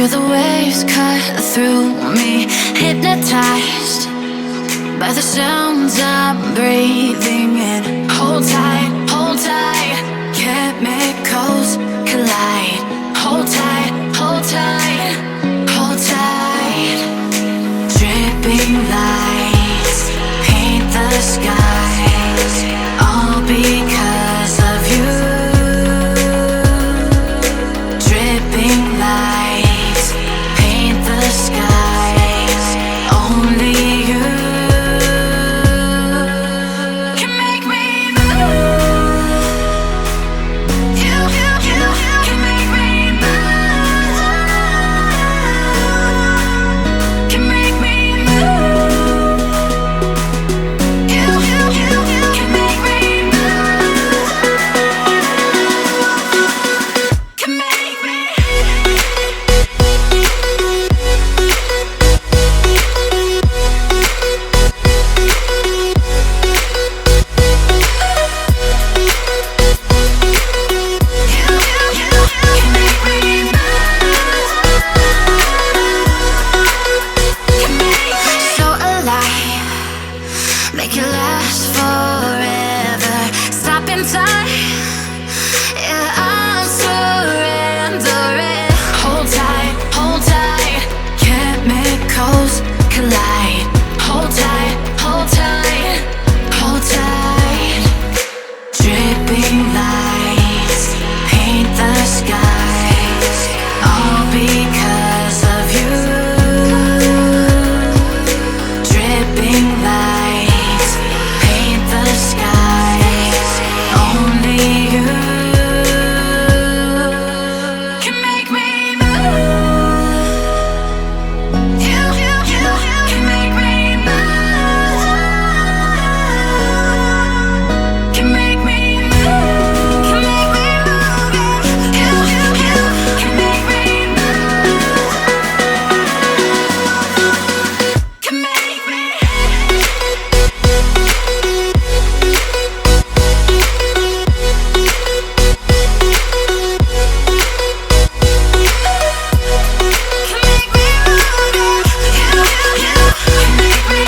Hear the waves cut through me, hypnotized by the sounds I'm breathing in. Hold tight, hold tight, chemicals collide. Hold tight, hold tight, hold tight. Dripping lights paint the skies, all because of you. Dripping lights paint the skies, only you can make me move. You can make me move. Can make me move. You can make me move. Can make me. So alive, make it last forever. Stop in time, yeah, I'm surrendering. Hold tight, chemicals collide. Hold tight, hold tight, hold tight. Dripping lights paint the skies, all because of you. Dripping lights paint the skies, only you can make me move. You can make me move. Can make me move. Can make me move. You can make me move. Can make me. Can make me move. You can make me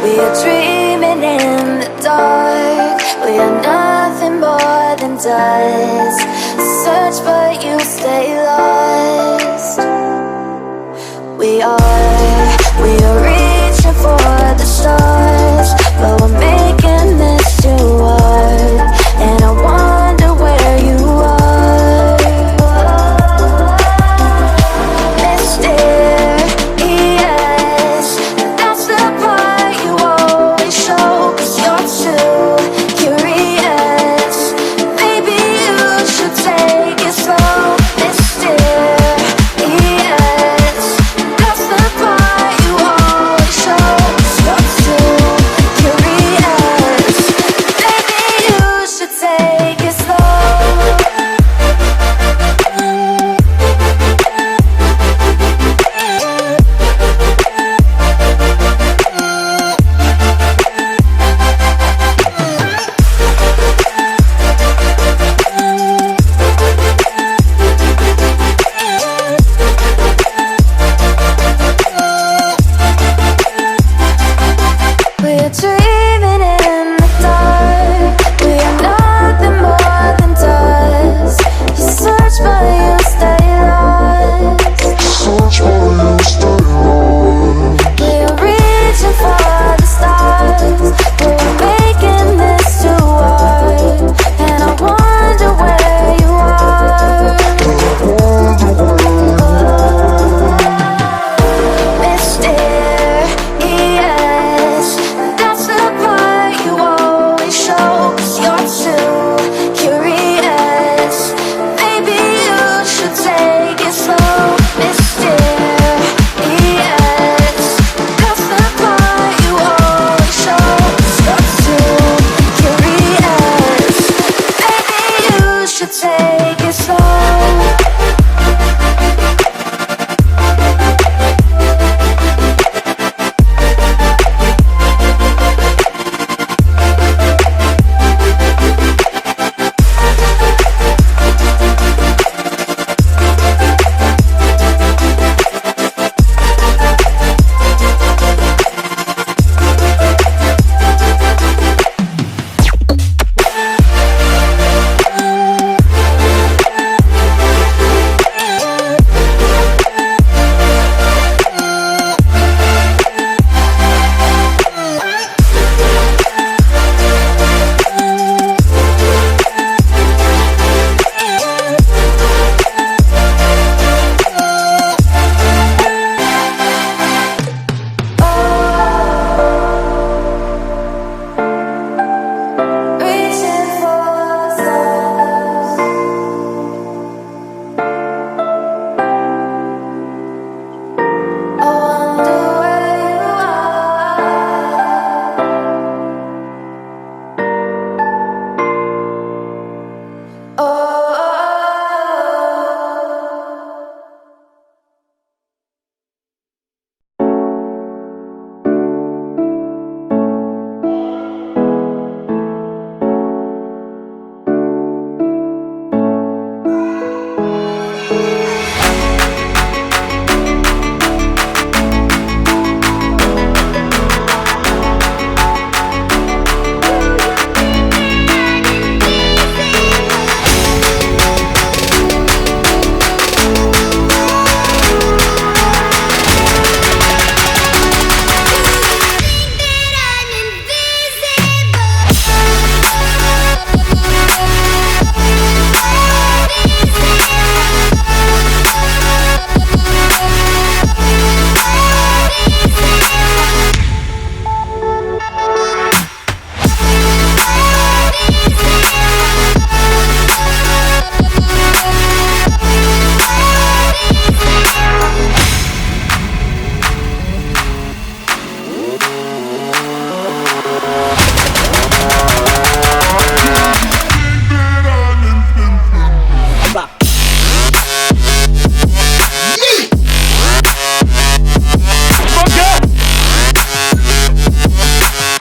We are dreaming in the dark. We are nothing more than dust. Search but you stay lost. We are reaching for the stars, but we're making this too hard. And I wonder where you are. Mysterious, that's the part you always show. 'Cause you're too curious. Maybe you should take it slow. Mysterious, that's the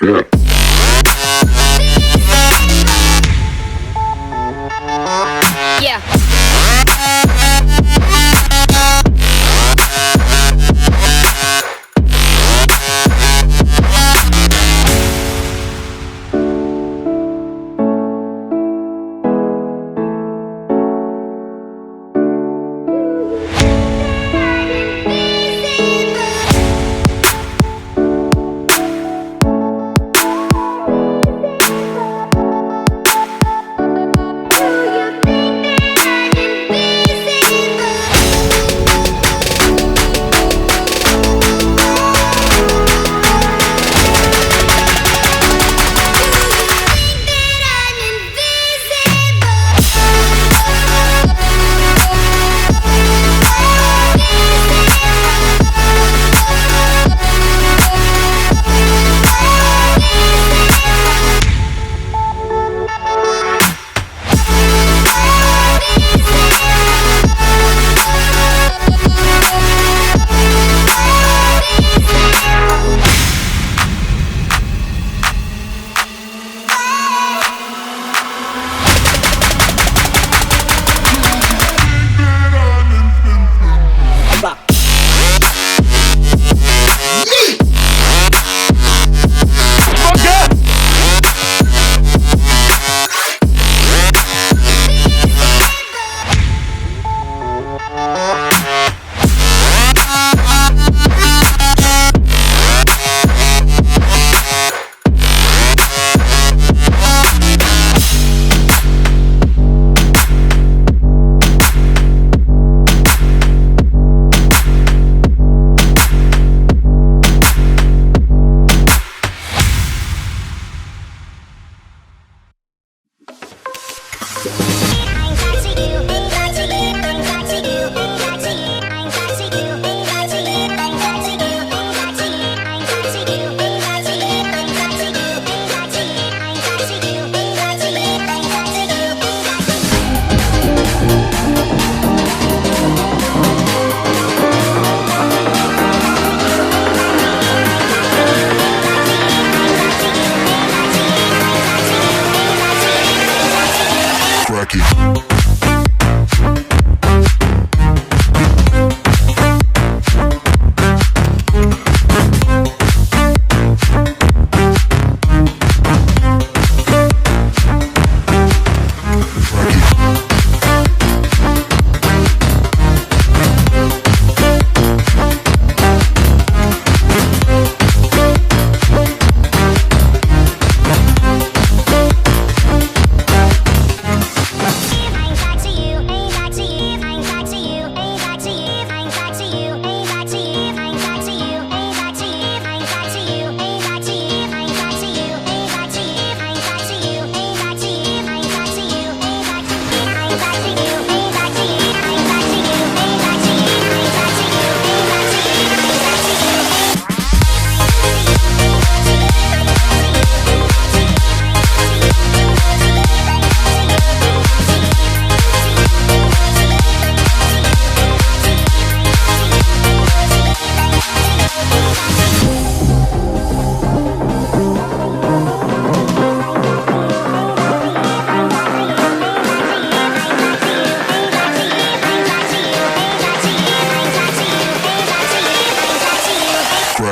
Yeah.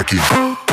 Cracky.